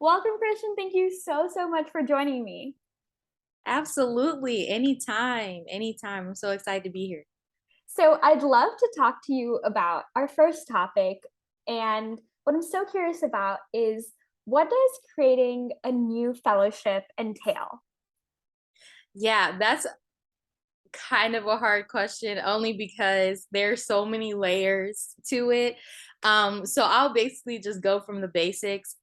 Welcome, Christian. Thank you so much for joining me. Absolutely. Anytime. Anytime. I'm so excited to be here. So, I'd love to talk to you about our first topic. And what I'm so curious about is what does creating a new fellowship entail? Yeah, that's kind of a hard question only because there's so many layers to it. So I'll basically just go from the basics.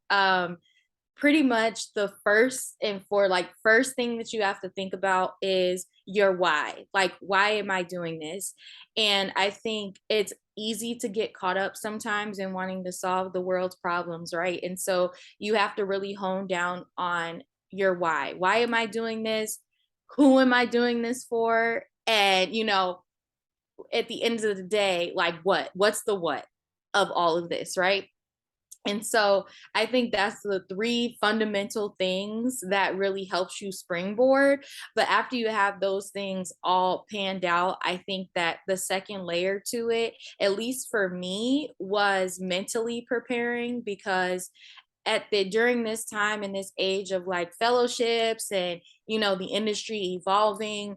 Pretty much the first thing that you have to think about is your why. Like, why am I doing this? And I think it's easy to get caught up sometimes in wanting to solve the world's problems, right? And so you have to really hone down on your why. Why am I doing this? Who am I doing this for? And at the end of the day, like, what's the what of all of this, right? And so I think that's the three fundamental things that really helps you springboard. But after you have those things all panned out, I think that the second layer to it, at least for me, was mentally preparing because at the during this time in this age of like fellowships and the industry evolving,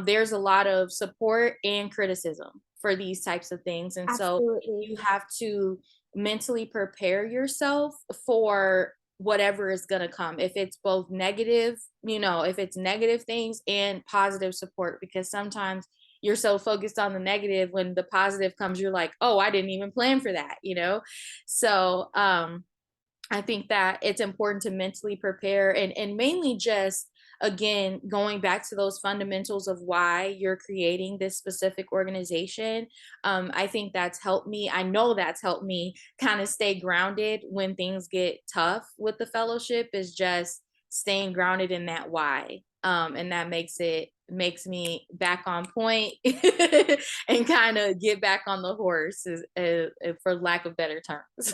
there's a lot of support and criticism for these types of things, and so Absolutely. you have to mentally prepare yourself for whatever is going to come, if it's both negative, if it's negative things and positive support, because sometimes you're so focused on the negative, when the positive comes you're like, oh, I didn't even plan for that. So I think that it's important to mentally prepare, and mainly just again going back to those fundamentals of why you're creating this specific organization. I think that's helped me. I know that's helped me kind of stay grounded when things get tough with the fellowship, is just staying grounded in that why. And that makes me back on point and kind of get back on the horse, for lack of better terms.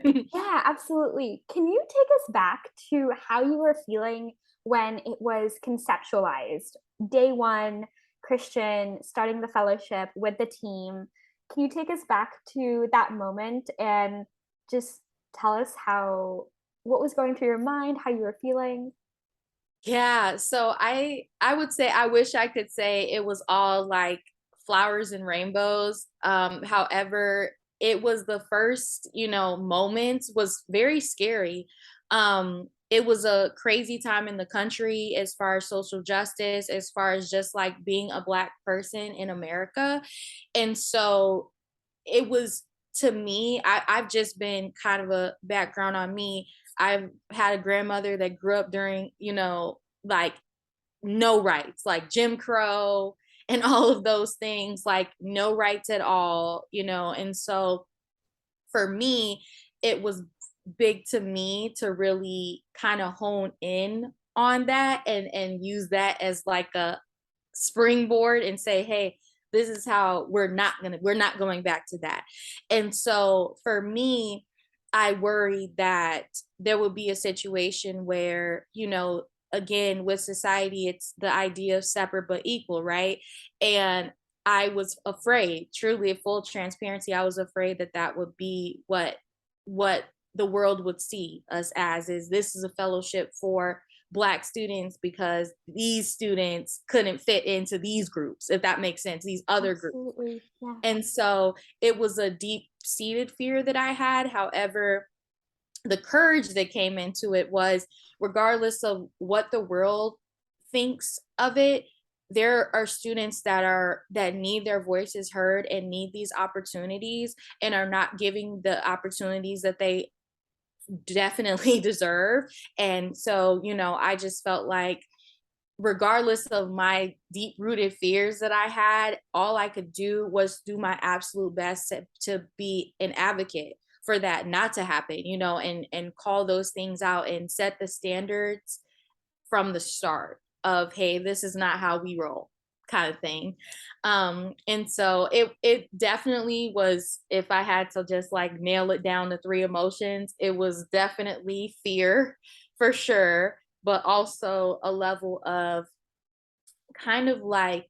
Yeah, absolutely. Can you take us back to how you were feeling when it was conceptualized? Day one, Christian starting the fellowship with the team. Can you take us back to that moment and just tell us what was going through your mind, how you were feeling? Yeah, so I would say I wish I could say it was all like flowers and rainbows. However, it was the first, moments was very scary. It was a crazy time in the country as far as social justice, as far as just like being a black person in America. And so it was, to me, I've just been kind of a background on me. I've had a grandmother that grew up during, like no rights, like Jim Crow and all of those things, like no rights at all. And so for me, it was big to me to really kind of hone in on that and use that as like a springboard and say, hey, this is how we're not going back to that. And so for me, I worried that there would be a situation where, again, with society, it's the idea of separate but equal, right? And I was afraid, truly, full transparency, I was afraid that that would be what the world would see us as, is this is a fellowship for black students because these students couldn't fit into these groups, if that makes sense, these other groups. Absolutely. Yeah. And so it was a deep seated fear that I had. However, the courage that came into it was, regardless of what the world thinks of it, there are students that need their voices heard and need these opportunities and are not giving the opportunities that they definitely deserve. And so, I just felt like, regardless of my deep rooted fears that I had, all I could do was do my absolute best to be an advocate for that not to happen, and call those things out and set the standards from the start of, hey, this is not how we roll, kind of thing. And so it definitely was, if I had to just like nail it down to three emotions, it was definitely fear for sure, but also a level of kind of like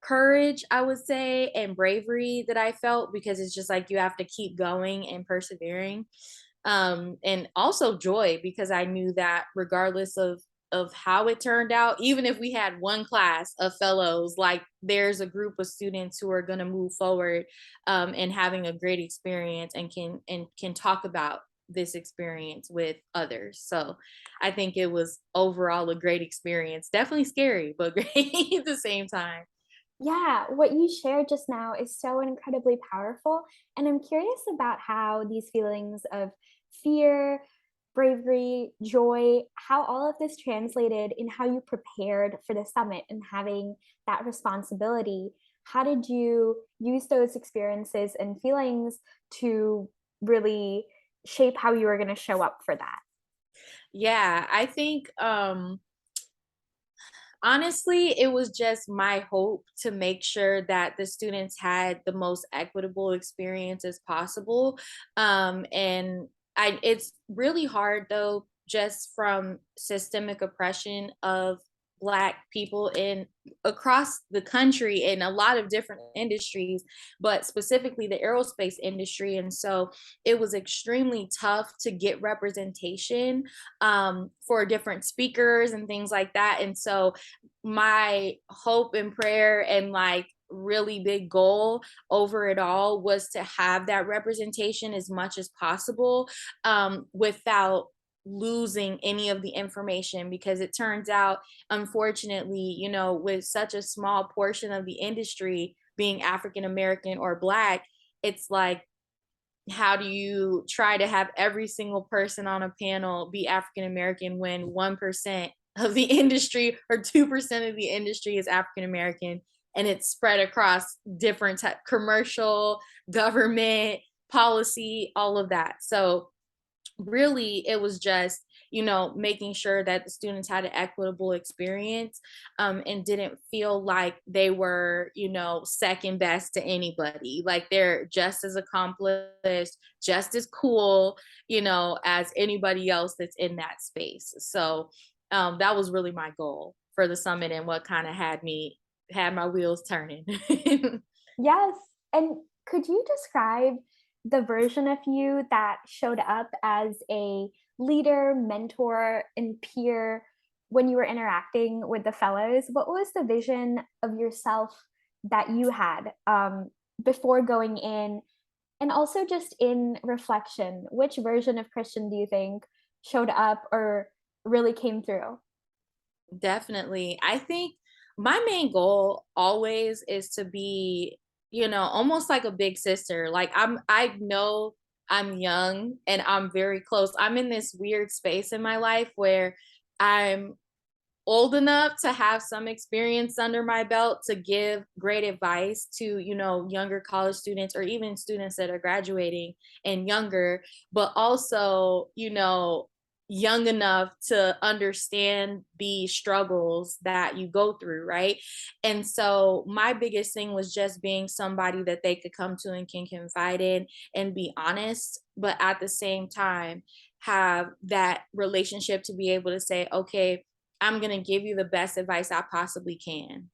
courage, I would say, and bravery that I felt, because it's just like you have to keep going and persevering. and also joy, because I knew that regardless of how it turned out, even if we had one class of fellows, like there's a group of students who are going to move forward, and having a great experience, and can talk about this experience with others. So I think it was overall a great experience. Definitely scary, but great at the same time. Yeah, what you shared just now is so incredibly powerful. And I'm curious about how these feelings of fear, bravery, joy, how all of this translated in how you prepared for the summit and having that responsibility. How did you use those experiences and feelings to really shape how you were going to show up for that? Yeah, I think honestly, it was just my hope to make sure that the students had the most equitable experience as possible. And it's really hard though, just from systemic oppression of Black people in across the country in a lot of different industries, but specifically the aerospace industry. And so it was extremely tough to get representation, for different speakers and things like that. And so my hope and prayer and like really big goal over it all was to have that representation as much as possible, without losing any of the information, because it turns out, unfortunately, with such a small portion of the industry being African American or Black, it's like, how do you try to have every single person on a panel be African American when 1% of the industry or 2% of the industry is African American, and it's spread across different type commercial, government, policy, all of that. So really it was just, making sure that the students had an equitable experience, and didn't feel like they were, second best to anybody, like they're just as accomplished, just as cool, as anybody else that's in that space. So that was really my goal for the summit, and what kind of had my wheels turning. Yes. And could you describe the version of you that showed up as a leader, mentor, and peer when you were interacting with the fellows? What was the vision of yourself that you had before going in? And also, just in reflection, which version of Christian do you think showed up or really came through? Definitely. I think my main goal always is to be, almost like a big sister. Like I know I'm young and I'm very close. I'm in this weird space in my life where I'm old enough to have some experience under my belt to give great advice to, younger college students or even students that are graduating and younger, but also, young enough to understand the struggles that you go through, right? And so my biggest thing was just being somebody that they could come to and can confide in and be honest, but at the same time have that relationship to be able to say, okay, I'm going to give you the best advice I possibly can,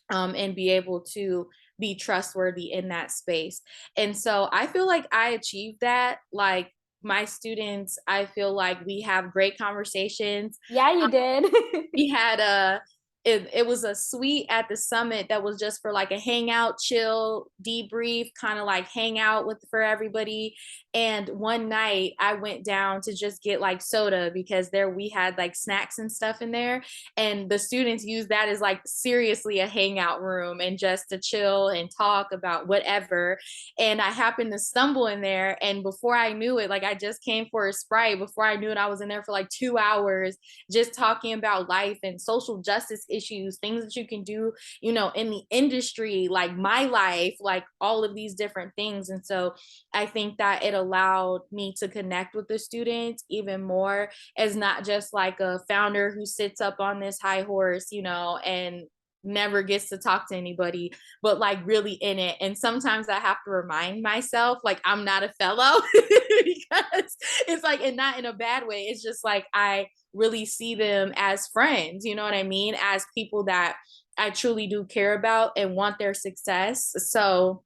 and be able to be trustworthy in that space. And so I feel like I achieved that. Like my students, I feel like we have great conversations. Yeah, you did. We had it was a suite at the summit that was just for like a hangout, chill, debrief, kind of like hangout with for everybody. And one night I went down to just get like soda, because there we had like snacks and stuff in there, and the students used that as like seriously a hangout room and just to chill and talk about whatever. And I happened to stumble in there, and before I knew it, like I just came for a Sprite, before I knew it I was in there for like 2 hours just talking about life and social justice issues, things that you can do, in the industry, like my life, like all of these different things. And so I think that it allowed me to connect with the students even more, as not just like a founder who sits up on this high horse, and never gets to talk to anybody, but like really in it. And sometimes I have to remind myself, like, I'm not a fellow because it's like, and not in a bad way. It's just like, I really see them as friends, you know what I mean? As people that I truly do care about and want their success. So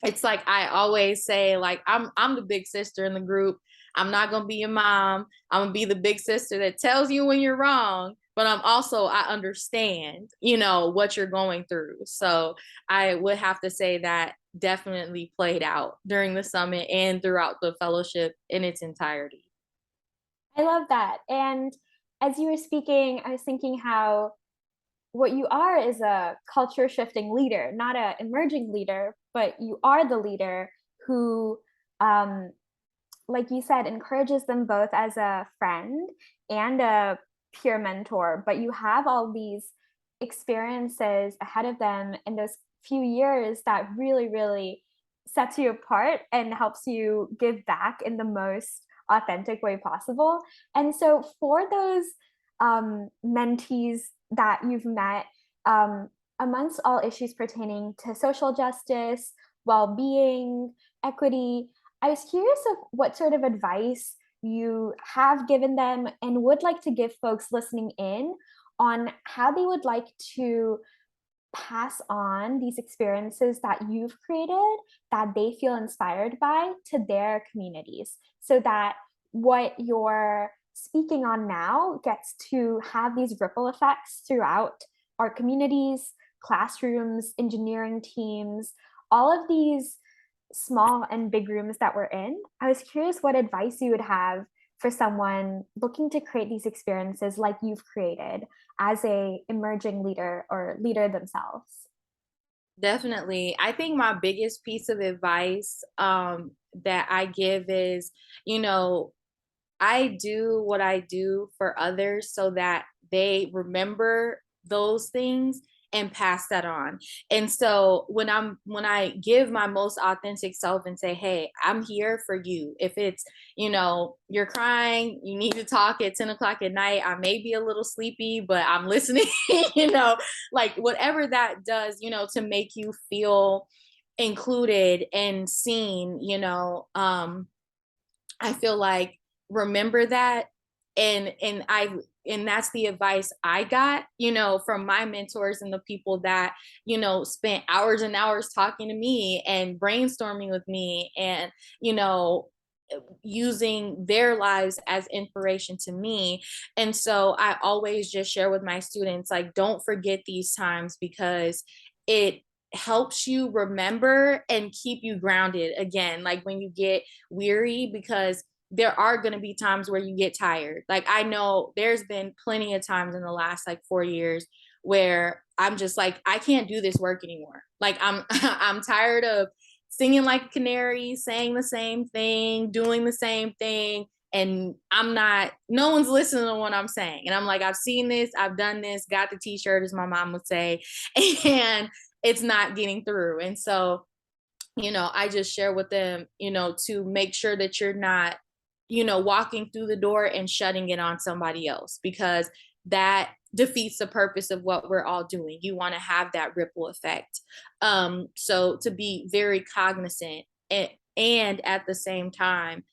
it's like I always say, like, I'm the big sister in the group. I'm not gonna be your mom. I'm gonna be the big sister that tells you when you're wrong, but I understand, what you're going through. So I would have to say that definitely played out during the summit and throughout the fellowship in its entirety. I love that. And as you were speaking, I was thinking how what you are is a culture shifting leader, not an emerging leader, but you are the leader who, um, like you said, encourages them both as a friend and a peer mentor. But you have all these experiences ahead of them in those few years that really, really sets you apart and helps you give back in the most authentic way possible. And so, for those mentees that you've met, amongst all issues pertaining to social justice, well being, equity, I was curious of what sort of advice you have given them and would like to give folks listening in on how they would like to pass on these experiences that you've created that they feel inspired by to their communities so that what you're speaking on now gets to have these ripple effects throughout our communities, classrooms, engineering teams, all of these small and big rooms that we're in. I was curious what advice you would have for someone looking to create these experiences like you've created as a emerging leader or leader themselves. Definitely. I think my biggest piece of advice that I give is, you know, I do what I do for others so that they remember those things and pass that on. And so when I give my most authentic self and say, "Hey, I'm here for you. If it's, you're crying, you need to talk at 10 o'clock at night. I may be a little sleepy, but I'm listening," like whatever that does, to make you feel included and seen, I feel like remember that and that's the advice I got, from my mentors and the people that, spent hours and hours talking to me and brainstorming with me and, you know, using their lives as inspiration to me. And so I always just share with my students, like, don't forget these times because it helps you remember and keep you grounded again, like when you get weary, because there are going to be times where you get tired. Like I know there's been plenty of times in the last like 4 years where I'm just like, I can't do this work anymore. Like I'm I'm tired of singing like a canary, saying the same thing, doing the same thing. And no one's listening to what I'm saying. And I'm like, I've seen this, I've done this, got the t-shirt, as my mom would say, and it's not getting through. And so, I just share with them, to make sure that you're not, walking through the door and shutting it on somebody else, because that defeats the purpose of what we're all doing. You want to have that ripple effect. So to be very cognizant and at the same time,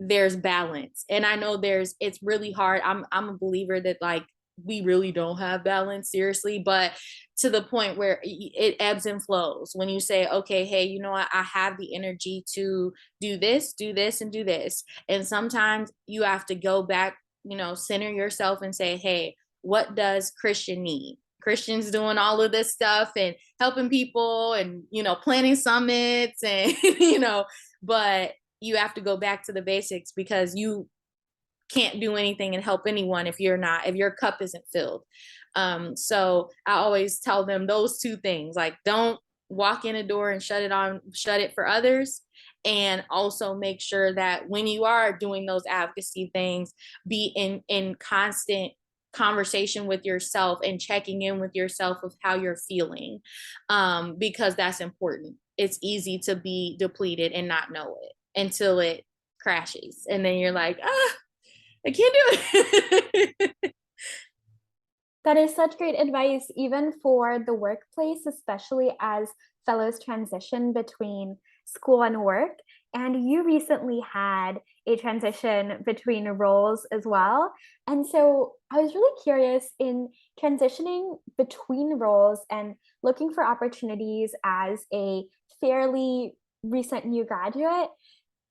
there's balance. And I know it's really hard. I'm a believer that like we really don't have balance, seriously, but to the point where it ebbs and flows. When you say, okay, hey, you know what, I have the energy to do this, and do this. And sometimes you have to go back, center yourself and say, hey, what does Khristian need? Khristian's doing all of this stuff and helping people and, planning summits and, but you have to go back to the basics, because you can't do anything and help anyone if your cup isn't filled. So I always tell them those two things, like don't walk in a door and shut it for others. And also make sure that when you are doing those advocacy things, be in constant conversation with yourself and checking in with yourself of how you're feeling, because that's important. It's easy to be depleted and not know it until it crashes, and then you're like, I can't do it. That is such great advice, even for the workplace, especially as fellows transition between school and work. And you recently had a transition between roles as well. And so I was really curious in transitioning between roles and looking for opportunities as a fairly recent new graduate,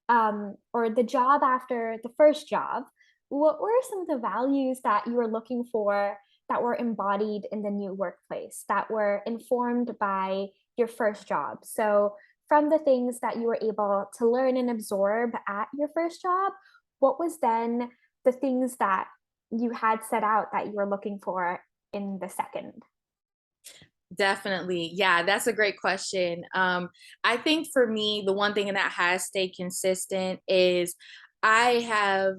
or the job after the first job. What were some of the values that you were looking for that were embodied in the new workplace, that were informed by your first job? So, from the things that you were able to learn and absorb at your first job, what was then the things that you had set out that you were looking for in the second? Definitely. Yeah, that's a great question. I think for me, the one thing that has stayed consistent is I have,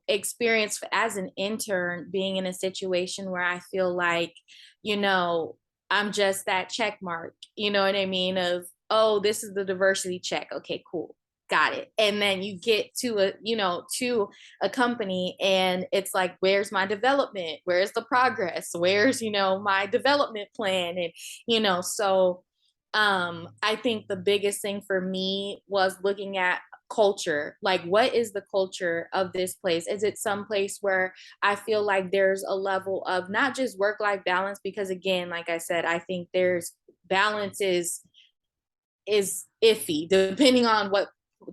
experienced as an intern being in a situation where I feel like, you know, I'm just that check mark, you know what I mean? Of, oh, this is the diversity check. Okay, cool. Got it. And then you get to a company and it's like, where's my development? Where's the progress? Where's, my development plan? And, so I think the biggest thing for me was looking at culture. Like, what is the culture of this place? Is it some place where I feel like there's a level of not just work life balance? Because again, like I said, I think there's balance is iffy depending on what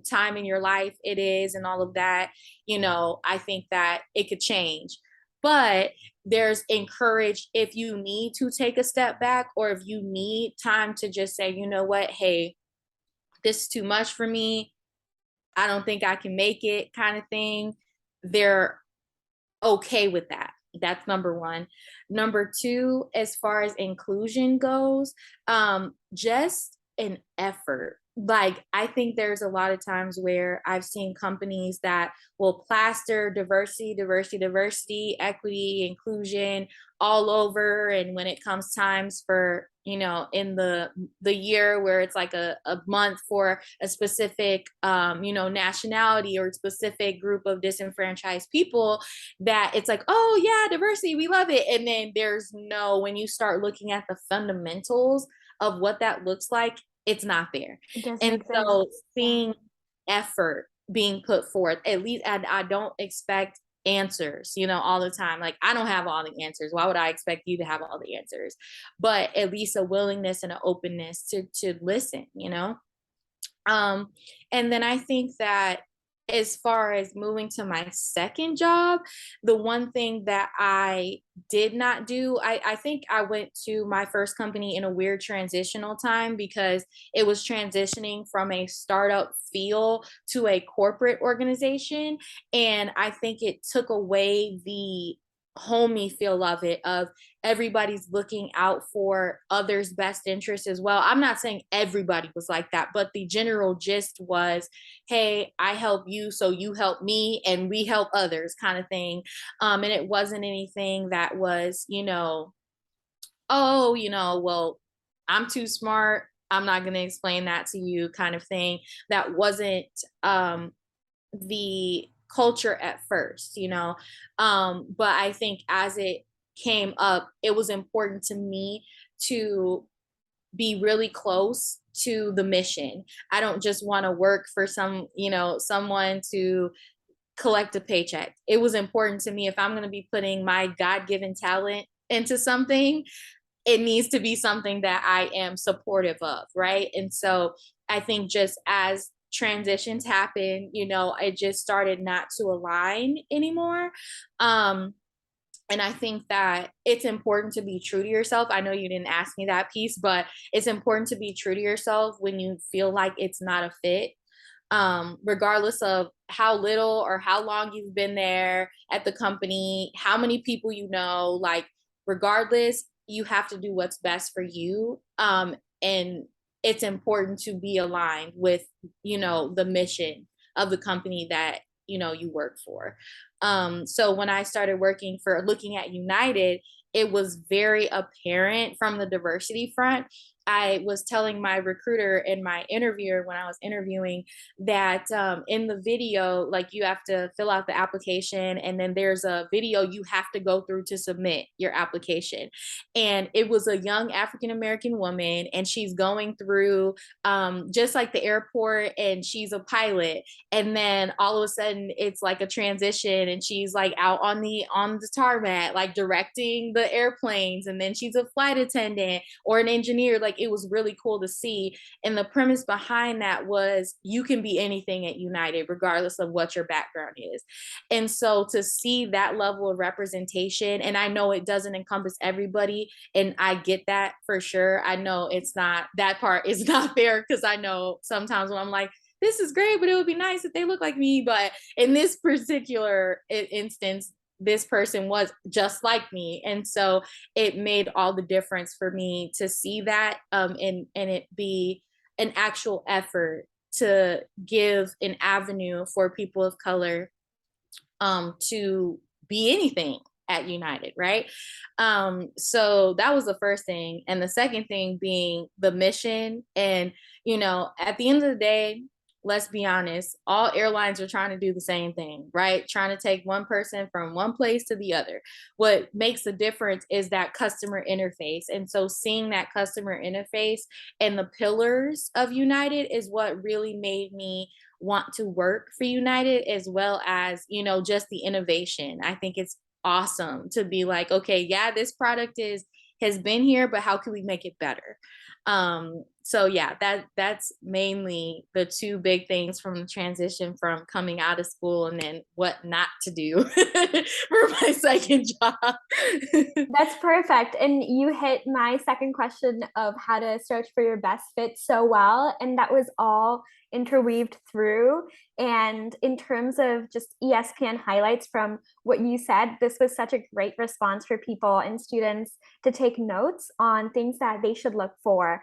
time in your life it is and all of that. I think that it could change, but there's encourage if you need to take a step back or if you need time to just say, you know what, hey, this is too much for me, I don't think I can make it, kind of thing. They're okay with that. That's number one. Number two, as far as inclusion goes, just an effort. Like, I think there's a lot of times where I've seen companies that will plaster diversity, diversity, diversity, equity, inclusion all over. And when it comes times for, in the year where it's like a month for a specific, nationality or specific group of disenfranchised people, that it's like, oh yeah, diversity, we love it. And then when you start looking at the fundamentals of what that looks like, it's not there. It doesn't And exist. so Yeah. seeing effort being put forth, at least, and I don't expect answers, all the time. Like, I don't have all the answers. Why would I expect you to have all the answers? But at least a willingness and an openness to listen. Um, and then I think that as far as moving to my second job, the one thing that I did not do, I think I went to my first company in a weird transitional time because it was transitioning from a startup feel to a corporate organization. And I think it took away the homey feel of it, of everybody's looking out for others' best interests as well. I'm not saying everybody was like that, but the general gist was, hey, I help you, so you help me, and we help others, kind of thing. And it wasn't anything that was, oh, well, I'm too smart, I'm not going to explain that to you, kind of thing. That wasn't the culture at first, but I think as it came up, it was important to me to be really close to the mission. I don't just want to work for someone to collect a paycheck. It was important to me, if I'm going to be putting my God-given talent into something, it needs to be something that I am supportive of, right? And so I think just as transitions happen, it just started not to align anymore. And I think that it's important to be true to yourself. I know you didn't ask me that piece, but it's important to be true to yourself when you feel like it's not a fit. Regardless of how little or how long you've been there at the company, how many people like, regardless, you have to do what's best for you. And it's important to be aligned with, the mission of the company that, you work for. So when I started looking at United, it was very apparent from the diversity front. I was telling my recruiter and my interviewer when I was interviewing that in the video, like you have to fill out the application, and then there's a video you have to go through to submit your application. And it was a young African American woman, and she's going through just like the airport, and she's a pilot. And then all of a sudden, it's like a transition, and she's like out on the tarmac, like directing the airplanes. And then she's a flight attendant or an engineer. Like, it was really cool to see. And the premise behind that was you can be anything at United, regardless of what your background is. And so to see that level of representation, and I know it doesn't encompass everybody, and I get that for sure. I know it's not, that part is not fair, because I know sometimes when I'm like, this is great, but it would be nice if they look like me. But in this particular instance, this person was just like me. And so it made all the difference for me to see that, and it be an actual effort to give an avenue for people of color to be anything at United, right? So that was the first thing. And the second thing being the mission. And, at the end of the day, let's be honest, all airlines are trying to do the same thing, right? Trying to take one person from one place to the other. What makes a difference is that customer interface. And so seeing that customer interface and the pillars of United is what really made me want to work for United, as well as, just the innovation. I think it's awesome to be like, okay, yeah, this product has been here, but how can we make it better? So yeah, that's mainly the two big things from the transition from coming out of school, and then what not to do for my second job. That's perfect. And you hit my second question of how to search for your best fit so well. And that was all interweaved through. And in terms of just ESPN highlights from what you said, this was such a great response for people and students to take notes on things that they should look for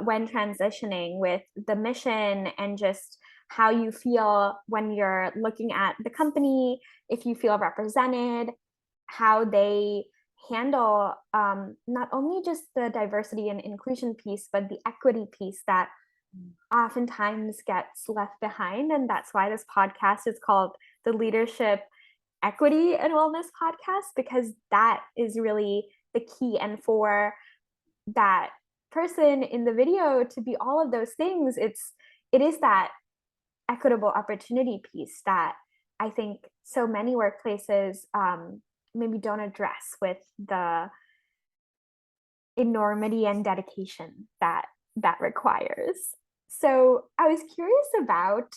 when transitioning, with the mission and just how you feel when you're looking at the company, if you feel represented, how they handle not only just the diversity and inclusion piece, but the equity piece that oftentimes gets left behind. And that's why this podcast is called the Leadership, Equity, and Wellness Podcast, because that is really the key. And for that person in the video to be all of those things, it is that equitable opportunity piece that I think so many workplaces maybe don't address with the enormity and dedication that requires. So I was curious about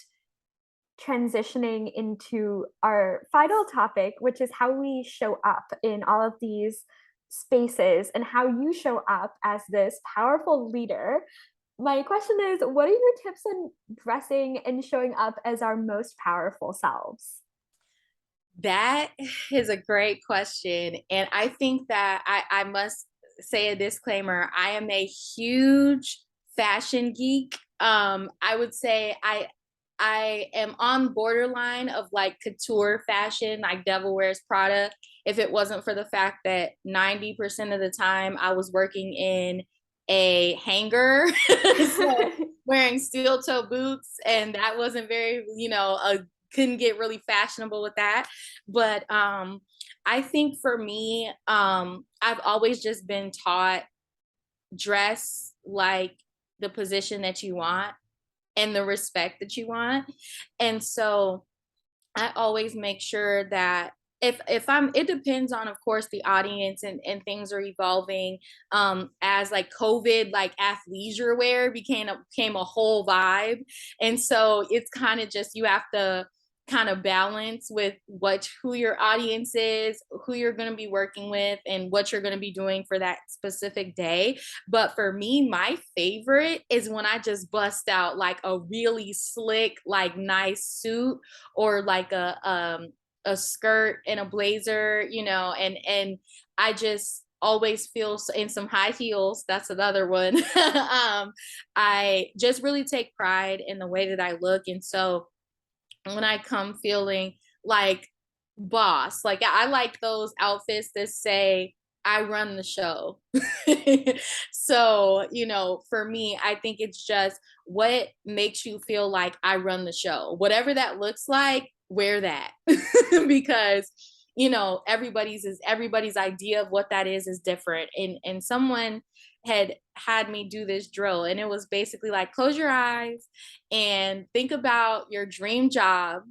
transitioning into our final topic, which is how we show up in all of these spaces and how you show up as this powerful leader. My question is, what are your tips on dressing and showing up as our most powerful selves? That is a great question. And I think that I must say a disclaimer. I am a huge fashion geek. I would say I am on borderline of like couture fashion, like Devil Wears Prada, if it wasn't for the fact that 90% of the time I was working in a hangar, so wearing steel toe boots, and that wasn't very, couldn't get really fashionable with that. But I think for me, I've always just been taught dress like the position that you want and the respect that you want. And so I always make sure that if I'm, it depends on, of course, the audience, and things are evolving, as like COVID, like athleisure wear became a whole vibe. And so it's kind of just, you have to kind of balance with who your audience is, who you're going to be working with, and what you're going to be doing for that specific day. But for me, my favorite is when I just bust out like a really slick, like nice suit, or like a skirt and a blazer, and I just always feel, in some high heels, that's another one. I just really take pride in the way that I look. And so when I come feeling like boss, like I like those outfits that say I run the show. So, for me, I think it's just what makes you feel like I run the show. Whatever that looks like, wear that. Because, everybody's idea of what that is different. And someone had me do this drill, and it was basically like, close your eyes and think about your dream job,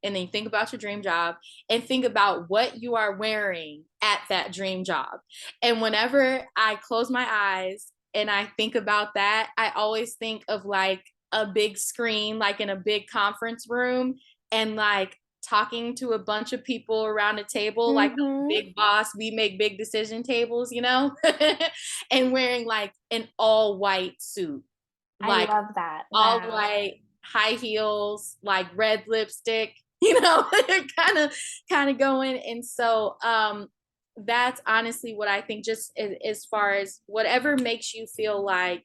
and then think about your dream job and think about what you are wearing at that dream job. And whenever I close my eyes and I think about that, I always think of like a big screen, like in a big conference room, and like talking to a bunch of people around a table, like a Mm-hmm. big boss, we make big decision tables, and wearing like an all white suit, I like love that. all Wow. white, high heels, like red lipstick, kind of going. And so that's honestly what I think, just as far as whatever makes you feel like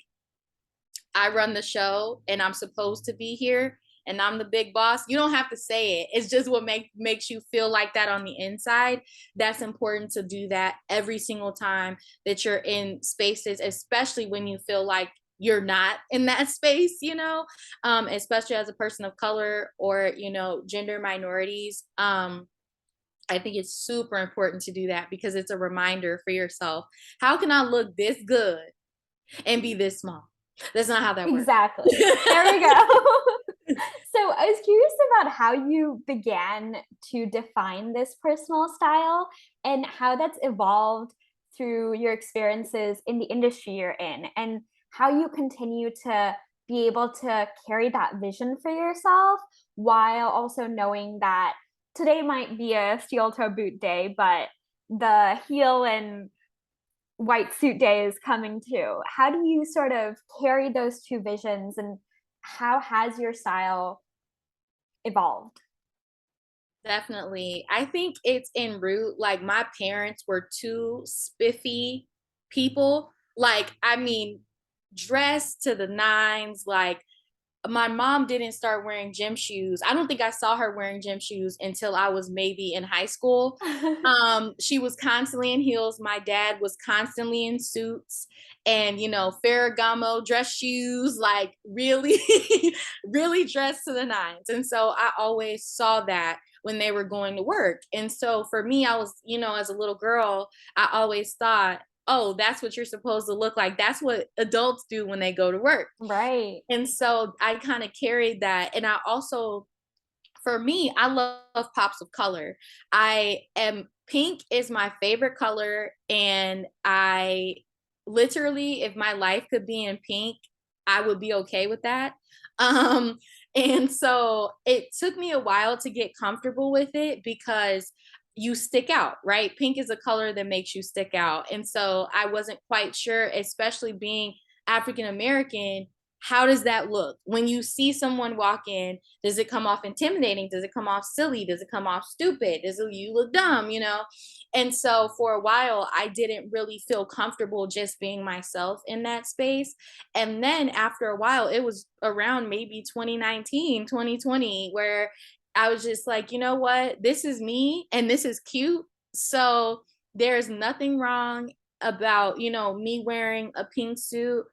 I run the show and I'm supposed to be here and I'm the big boss. You don't have to say it. It's just what makes you feel like that on the inside. That's important to do that every single time that you're in spaces, especially when you feel like you're not in that space, especially as a person of color or, gender minorities. I think it's super important to do that because it's a reminder for yourself. How can I look this good and be this small? That's not how that works. Exactly. There we go. So I was curious about how you began to define this personal style and how that's evolved through your experiences in the industry you're in, and how you continue to be able to carry that vision for yourself while also knowing that today might be a steel toe boot day, but the heel and white suit day is coming too. How do you sort of carry those two visions, and how has your style evolved? Definitely. I think it's en route. Like my parents were two spiffy people. Like, I mean, dressed to the nines. Like my mom didn't start wearing gym shoes. I don't think I saw her wearing gym shoes until I was maybe in high school. She was constantly in heels. My dad was constantly in suits and, Ferragamo dress shoes, like really, really dressed to the nines. And so I always saw that when they were going to work. And so for me, I was, as a little girl, I always thought, oh, that's what you're supposed to look like. That's what adults do when they go to work. Right. And so I kind of carried that. And I also, for me, I love pops of color. Pink is my favorite color. And I literally, if my life could be in pink, I would be okay with that. Um, and so it took me a while to get comfortable with it because you stick out, right? Pink is a color that makes you stick out. And so I wasn't quite sure, especially being African American, how does that look? When you see someone walk in, does it come off intimidating? Does it come off silly? Does it come off stupid? Does it, you look dumb, And so for a while, I didn't really feel comfortable just being myself in that space. And then after a while, it was around maybe 2019, 2020, where I was just like, you know what? This is me and this is cute. So there's nothing wrong about, me wearing a pink suit.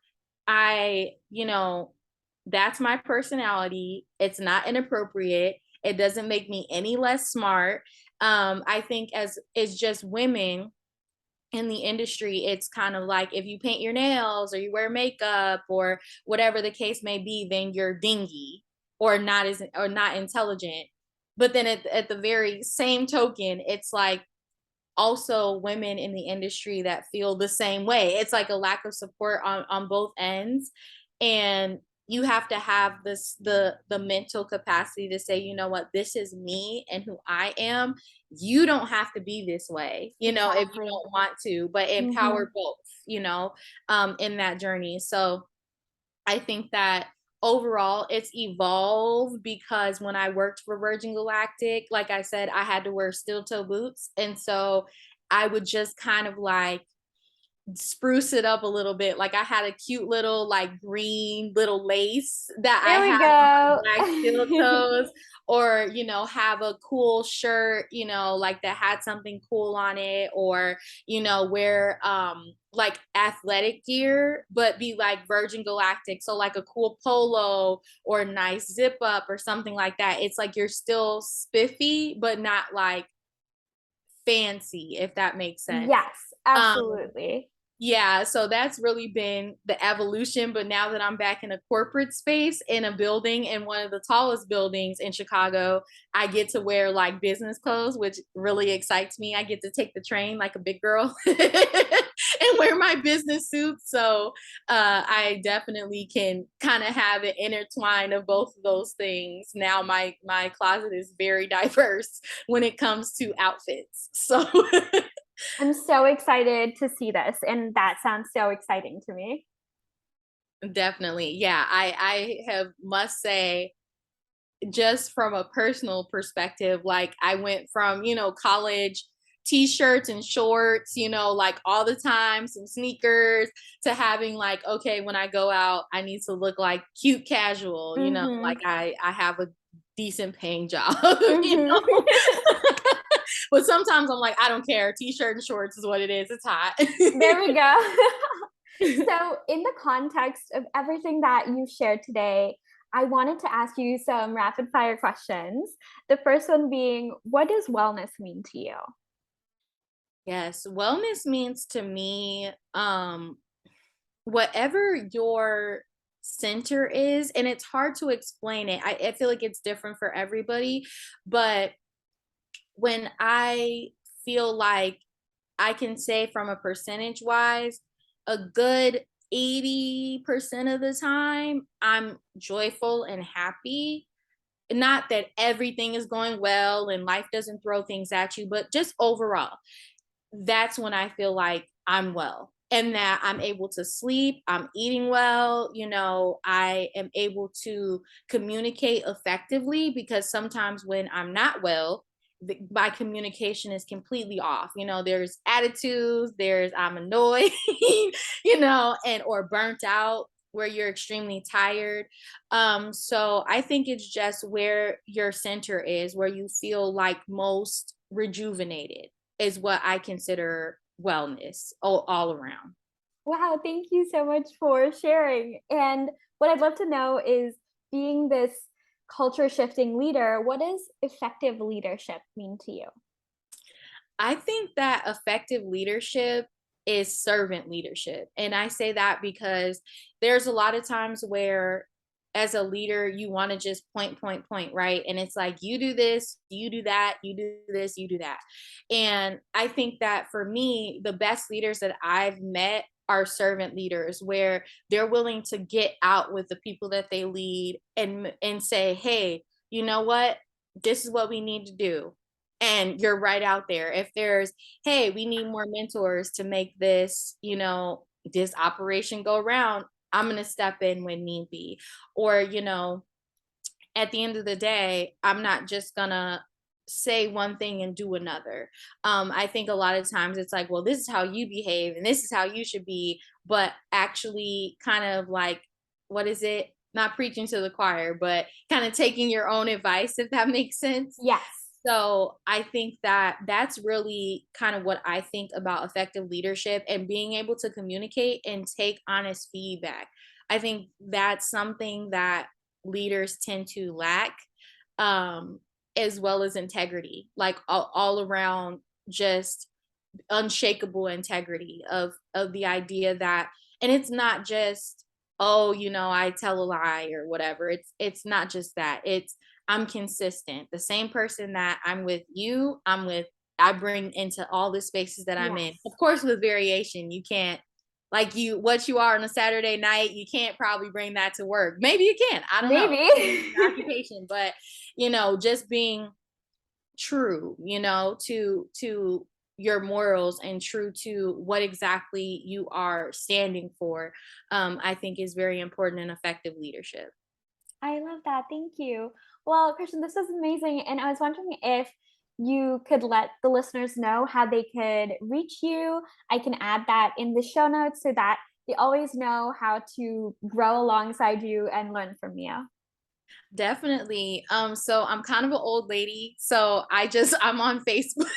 I, that's my personality. It's not inappropriate. It doesn't make me any less smart. I think as it's just women in the industry, it's kind of like if you paint your nails or you wear makeup or whatever the case may be, then you're dingy or not intelligent. But then at the very same token, it's like also women in the industry that feel the same way. It's like a lack of support on both ends. And you have to have the mental capacity to say, you know what, this is me and who I am. You don't have to be this way, if you Exactly. don't want to, but Mhm. empower both, in that journey. So I think that overall it's evolved because when I worked for Virgin Galactic, like I said, I had to wear steel toe boots. And so I would just kind of like spruce it up a little bit. Like I had a cute little like green little lace that I There we had on my black steel go. toes. or, have a cool shirt, like that had something cool on it, or, wear like athletic gear, but be like Virgin Galactic. So like a cool polo or a nice zip up or something like that. It's like you're still spiffy, but not like fancy, if that makes sense. Yes, Um, absolutely. yeah, so that's really been the evolution. But now that I'm back in a corporate space in a building, in one of the tallest buildings in Chicago, I get to wear like business clothes, which really excites me. I get to take the train like a big girl and wear my business suit. So I definitely can kind of have an intertwine of both of those things. Now my closet is very diverse when it comes to outfits. So I'm so excited to see this, and that sounds so exciting to me. definitely. Yeah, I have must say, just from a personal perspective, like I went from, college t-shirts and shorts, like all the time, some sneakers, to having like, okay, when I go out, I need to look like cute casual, like Mm-hmm. I have a decent paying job, Mm-hmm. But sometimes I'm like, I don't care. T-shirt and shorts is what it is. It's hot. There we go. So, in the context of everything that you shared today, I wanted to ask you some rapid fire questions. The first one being, what does wellness mean to you? Yes, wellness means to me, whatever your center is, and it's hard to explain it. I feel like it's different for everybody, but when I feel like I can say from a percentage wise, a good 80% of the time, I'm joyful and happy. Not that everything is going well and life doesn't throw things at you, but just overall, that's when I feel like I'm well and that I'm able to sleep, I'm eating well, I am able to communicate effectively, because sometimes when I'm not well, my communication is completely off. There's attitudes, there's I'm annoyed, and or burnt out, where you're extremely tired. So I think it's just where your center is, where you feel like most rejuvenated, is what I consider wellness all around. Wow, thank you so much for sharing. And what I'd love to know is, being this culture shifting leader, what does effective leadership mean to you? I think that effective leadership is servant leadership. And I say that because there's a lot of times where, as a leader, you want to just point, point, point, right? And it's like, you do this, you do that, you do this, you do that. And I think that for me, the best leaders that I've met are servant leaders, where they're willing to get out with the people that they lead and say, hey, you know what? This is what we need to do, and you're right out there. If there's, hey, we need more mentors to make this, this operation go around, I'm going to step in when need be. Or, at the end of the day, I'm not just going to say one thing and do another. I think a lot of times it's like, well, this is how you behave and this is how you should be, but actually kind of like, what is it? Not preaching to the choir, but kind of taking your own advice, if that makes sense. Yes. So I think that that's really kind of what I think about effective leadership, and being able to communicate and take honest feedback. I think that's something that leaders tend to lack, um, as well as integrity, like all around, just unshakable integrity of the idea that, and it's not just, oh, I tell a lie or whatever. It's not just that. It's, I'm consistent. The same person that I'm with you, I bring into all the spaces that I'm in. Yes. Of course, with variation. You can't, like, what you are on a Saturday night, you can't probably bring that to work. Maybe you can. I don't know. Maybe. Occupation, but just being true, to your morals, and true to what exactly you are standing for, I think is very important in effective leadership. I love that. Thank you. Well, Christian, this was amazing. And I was wondering if you could let the listeners know how they could reach you. I can add that in the show notes so that they always know how to grow alongside you and learn from you. Definitely. So I'm kind of an old lady. So I'm on Facebook.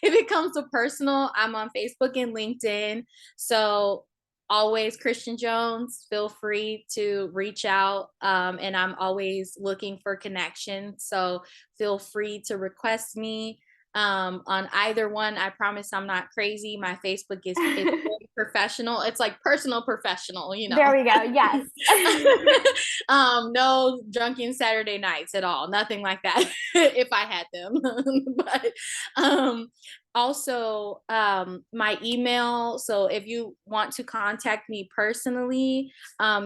If it comes to personal, I'm on Facebook and LinkedIn. So always Christian Jones, feel free to reach out. And I'm always looking for connection. So feel free to request me on either one. I promise I'm not crazy. My Facebook is it's very professional. It's like personal professional, you know. There we go. Yes. No drunken Saturday nights at all. Nothing like that if I had them. But um also my email. So if you want to contact me personally,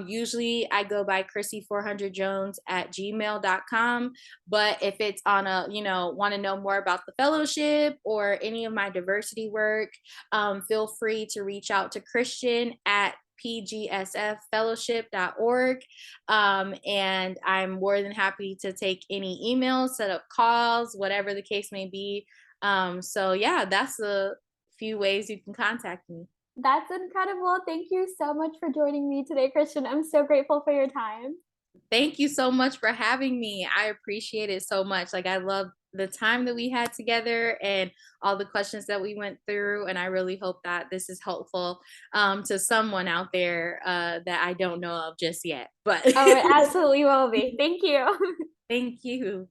usually I go by Chrissy400jones at gmail.com. But if it's on a, want to know more about the fellowship or any of my diversity work, feel free to reach out to Khristian at pgsffellowship.org. And I'm more than happy to take any emails, set up calls, whatever the case may be. So yeah, that's a few ways you can contact me. That's incredible. Thank you so much for joining me today, Khristian. I'm so grateful for your time. Thank you so much for having me. I appreciate it so much. Like I love the time that we had together and all the questions that we went through. And I really hope that this is helpful to someone out there that I don't know of just yet. But Oh, it absolutely will be. Thank you. thank you.